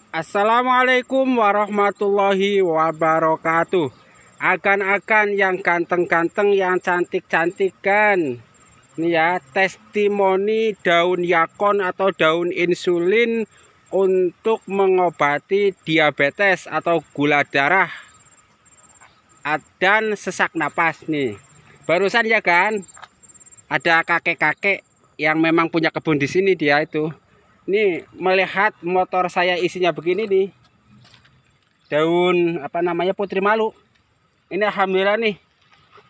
Assalamualaikum warahmatullahi wabarakatuh. Akan-akan yang ganteng-ganteng, yang cantik-cantik kan. Ini ya, testimoni daun yakon atau daun insulin untuk mengobati diabetes atau gula darah dan sesak napas nih. Barusan ya kan, ada kakek-kakek yang memang punya kebun di sini dia itu. Nih melihat motor saya isinya begini nih, daun apa namanya putri malu. Ini alhamdulillah nih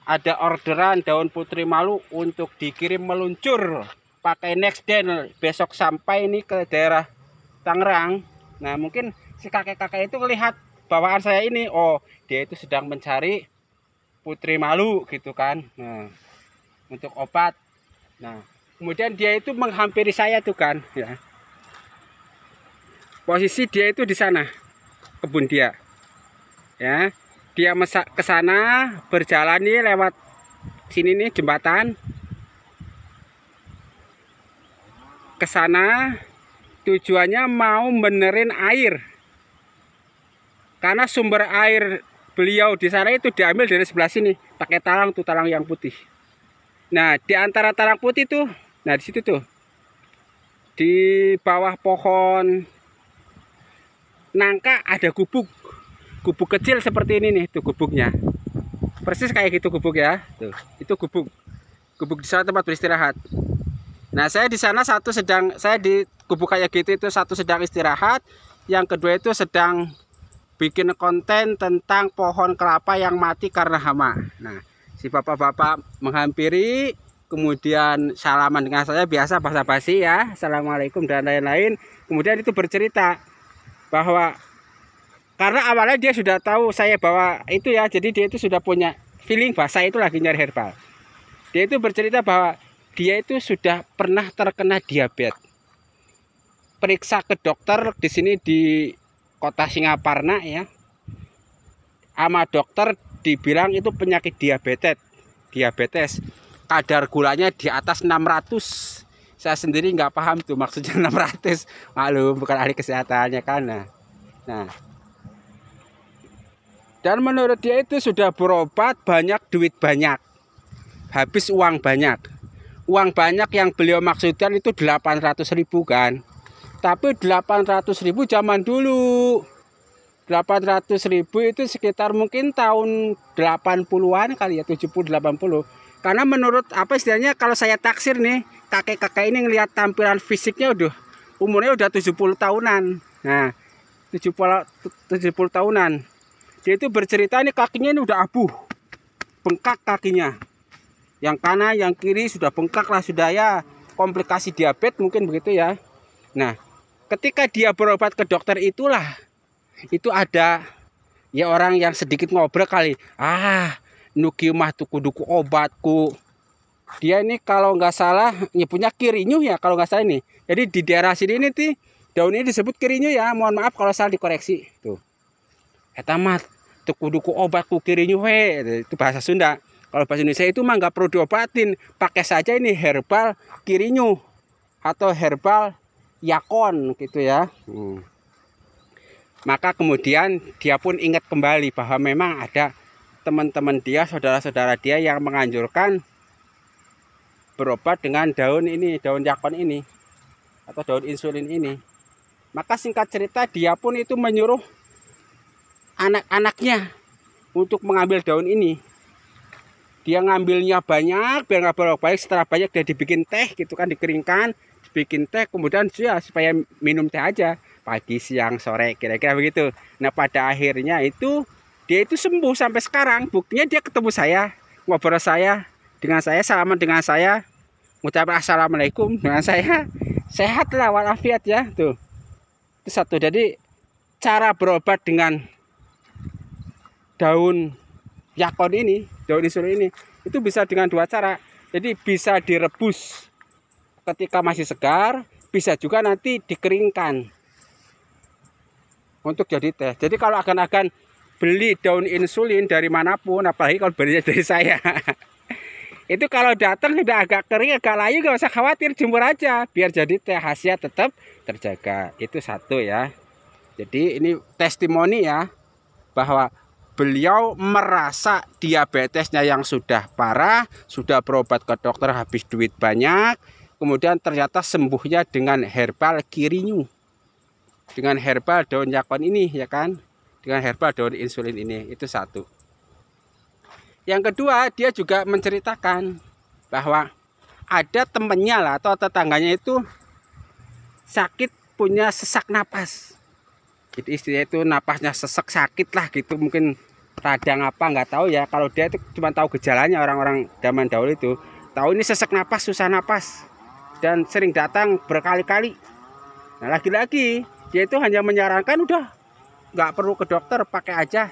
ada orderan daun putri malu untuk dikirim meluncur pakai Nextden besok sampai ini ke daerah Tangerang. Nah mungkin si kakek-kakek itu melihat bawaan saya ini, oh dia itu sedang mencari putri malu gitu kan. Nah untuk obat. Nah kemudian dia itu menghampiri saya tuh kan ya. Posisi dia itu di sana, kebun dia. Ya, dia ke sana, berjalan nih lewat sini nih jembatan. Ke sana tujuannya mau benerin air. Karena sumber air beliau di sana itu diambil dari sebelah sini, pakai talang tuh, talang yang putih. Nah, di antara talang putih tuh, nah di situ tuh. Di bawah pohon nangka ada gubuk kecil seperti ini nih, tuh gubuknya persis kayak gitu gubuk ya, tuh itu gubuk di sana tempat beristirahat. Nah saya di sana saya di gubuk kayak gitu itu satu sedang istirahat, yang kedua itu sedang bikin konten tentang pohon kelapa yang mati karena hama. Nah si bapak-bapak menghampiri, kemudian salaman dengan saya biasa basa-basi ya, assalamualaikum dan lain-lain. Kemudian itu bercerita bahwa karena awalnya dia sudah tahu saya bawa itu ya, jadi dia itu sudah punya feeling bahasa itu lagi nyari herbal. Dia itu bercerita bahwa dia itu sudah pernah terkena diabetes. Periksa ke dokter di sini di kota Singaparna ya. Sama dokter dibilang itu penyakit diabetes. Kadar gulanya di atas 600. Saya sendiri nggak paham tuh maksudnya 600. Maklum bukan ahli kesehatannya kan. Nah, dan menurut dia itu sudah berobat banyak, duit banyak, habis uang banyak. Uang banyak yang beliau maksudkan itu 800.000 kan. Tapi 800.000 zaman dulu. 800.000 itu sekitar mungkin tahun 80-an kali ya, 70-80. Karena menurut apa istilahnya, kalau saya taksir nih, kakek-kakek ini ngelihat tampilan fisiknya umurnya udah 70 tahunan. Nah, 70 tahunan. Dia itu bercerita ini kakinya ini udah abuh, bengkak kakinya. Yang kanan, yang kiri sudah bengkak lah, sudah ya komplikasi diabetes mungkin begitu ya. Nah, ketika dia berobat ke dokter itulah, itu ada ya orang yang sedikit ngobrol kali. Nuki mah tuku-duku obatku. Dia ini kalau nggak salah nyebutnya kirinyu ya, kalau nggak salah ini. Jadi di daerah sini ini tuh daun ini disebut kirinyu ya. Mohon maaf kalau salah dikoreksi. Tuh. Etamat tuku-duku obatku kirinyu he. Itu bahasa Sunda. Kalau bahasa Indonesia itu mah nggak perlu diobatin. Pakai saja ini herbal kirinyu atau herbal yakon gitu ya. Maka kemudian dia pun ingat kembali bahwa memang ada teman-teman dia, saudara-saudara dia yang menganjurkan berobat dengan daun ini, daun yakon ini atau daun insulin ini. Maka singkat cerita dia pun itu menyuruh anak-anaknya untuk mengambil daun ini. Dia ngambilnya banyak biar nggak bolak-balik. Setelah banyak dia dibikin teh gitu kan, dikeringkan, dibikin teh, kemudian ya supaya minum teh aja pagi, siang, sore, kira-kira begitu. Nah pada akhirnya itu dia itu sembuh sampai sekarang. Buktinya dia ketemu saya, ngobrol dengan saya, salaman dengan saya, ngucap assalamualaikum dengan saya, sehat lah walafiat ya tuh. Itu satu. Jadi cara berobat dengan daun yakon ini, daun insulin ini, itu bisa dengan dua cara. Jadi bisa direbus ketika masih segar, bisa juga nanti dikeringkan untuk jadi teh. Jadi kalau akan beli daun insulin dari manapun, apalagi kalau belinya dari saya, itu kalau datang sudah agak kering, agak layu, gak usah khawatir, jemur aja biar jadi teh, khasiat tetap terjaga. Itu satu ya. Jadi ini testimoni ya, bahwa beliau merasa diabetesnya yang sudah parah, sudah berobat ke dokter habis duit banyak, kemudian ternyata sembuhnya dengan herbal Kirinyu, dengan herbal daun yakon ini ya kan, dengan herbal daun insulin ini. Itu satu. Yang kedua, dia juga menceritakan bahwa ada temennya lah atau tetangganya itu sakit, punya sesak napas. Jadi istilahnya itu napasnya sesek, sakit lah gitu, mungkin radang apa nggak tahu ya. Kalau dia itu cuma tahu gejalanya, orang-orang zaman dahulu itu tahu ini sesak napas, susah napas, dan sering datang berkali-kali. Nah lagi-lagi dia itu hanya menyarankan udah nggak perlu ke dokter, pakai aja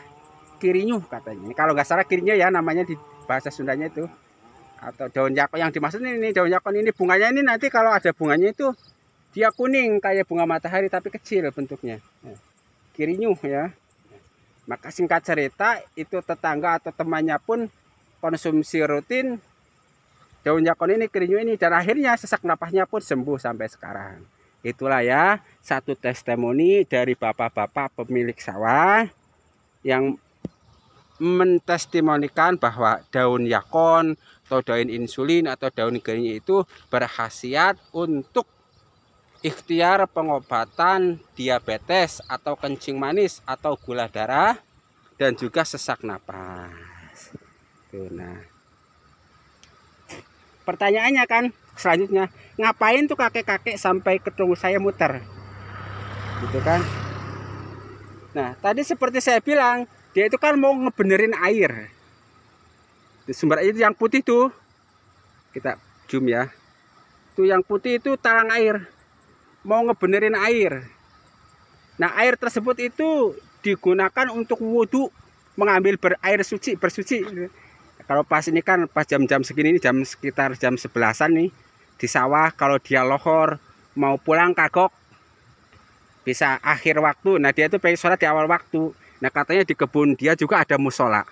Kirinyu katanya. Kalau nggak salah Kirinyu ya namanya di bahasa Sundanya itu, atau daun yakon yang dimaksud ini. Daun yakon ini bunganya ini nanti kalau ada bunganya itu dia kuning kayak bunga matahari tapi kecil bentuknya. Kirinyu ya. Maka singkat cerita itu tetangga atau temannya pun konsumsi rutin daun yakon ini, Kirinyu ini, dan akhirnya sesak napasnya pun sembuh sampai sekarang. Itulah ya satu testimoni dari bapak-bapak pemilik sawah yang mentestimonikan bahwa daun yakon atau daun insulin atau daun Kirinyu itu berkhasiat untuk ikhtiar pengobatan diabetes atau kencing manis atau gula darah dan juga sesak napas. Tuh, nah, pertanyaannya kan selanjutnya, ngapain tuh kakek-kakek sampai ketemu saya muter, gitu kan? Nah, tadi seperti saya bilang, dia itu kan mau ngebenerin air. Sumber air itu yang putih tuh, kita zoom ya. Tuh yang putih itu talang air, mau ngebenerin air. Nah air tersebut itu digunakan untuk wudhu, mengambil air suci, bersuci. Kalau pas ini kan pas jam-jam segini, jam sekitar jam 11-an nih di sawah, kalau dia lohor mau pulang kagok bisa akhir waktu. Nah dia itu pengen sholat di awal waktu. Nah katanya di kebun dia juga ada musola.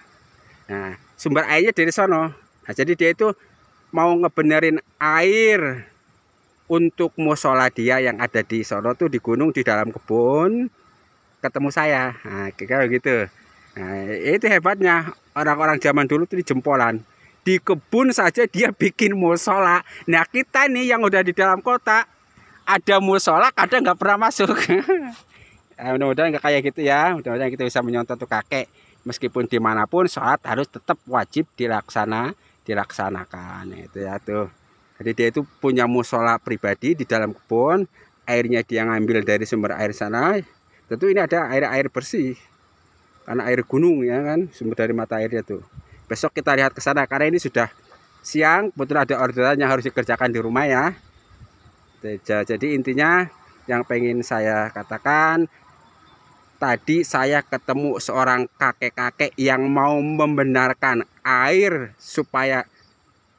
Nah sumber airnya dari sono. Nah jadi dia itu mau ngebenerin air untuk musola dia yang ada di sono tuh, di gunung di dalam kebun, ketemu saya. Nah kayak gitu. Nah itu hebatnya orang-orang zaman dulu tuh di jempolan, di kebun saja dia bikin musola. Nah kita nih yang udah di dalam kota ada musola kadang nggak pernah masuk. Nah, mudah-mudahan nggak kayak gitu ya. Mudah-mudahan kita bisa menyontoh tuh kakek, meskipun dimanapun sholat harus tetap wajib dilaksanakan. Nah, itu ya tuh. Jadi dia itu punya musola pribadi di dalam kebun, airnya dia ngambil dari sumber air sana. Tentu ini ada air bersih, karena air gunung ya kan, sumber dari mata airnya tuh. Besok kita lihat ke sana karena ini sudah siang, betul ada orderan yang harus dikerjakan di rumah ya. Jadi intinya yang pengen saya katakan, tadi saya ketemu seorang kakek-kakek yang mau membenarkan air supaya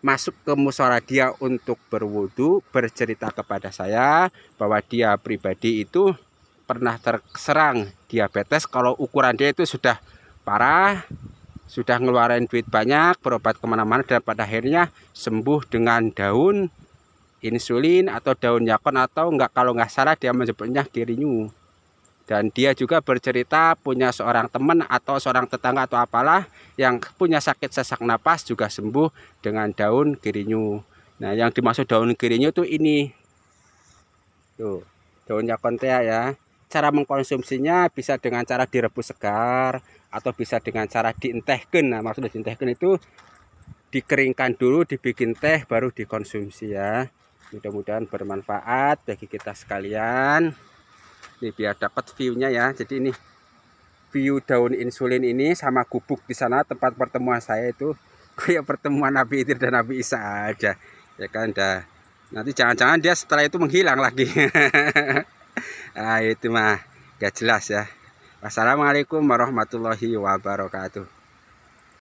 masuk ke musola dia untuk berwudu, bercerita kepada saya bahwa dia pribadi itu pernah terserang diabetes. Kalau ukuran dia itu sudah parah, sudah ngeluarin duit banyak, berobat kemana-mana, dan pada akhirnya sembuh dengan daun insulin atau daun yakon, atau kalau nggak salah dia menyebutnya Kirinyu. Dan dia juga bercerita punya seorang teman atau seorang tetangga atau apalah yang punya sakit sesak napas juga sembuh dengan daun Kirinyu. Nah yang dimaksud daun Kirinyu tuh ini tuh, daun yakontea ya. Cara mengkonsumsinya bisa dengan cara direbus segar atau bisa dengan cara dientehkan. Nah maksudnya dientehkan itu dikeringkan dulu, dibikin teh baru dikonsumsi ya. Mudah-mudahan bermanfaat bagi kita sekalian. Ini biar dapat view-nya ya. Jadi ini view daun insulin ini sama gubuk di sana tempat pertemuan saya itu kayak pertemuan Nabi Idris dan Nabi Isa aja. Ya kan dah. Nanti jangan-jangan dia setelah itu menghilang lagi. Nah, itu mah gak jelas ya. Wassalamualaikum warahmatullahi wabarakatuh.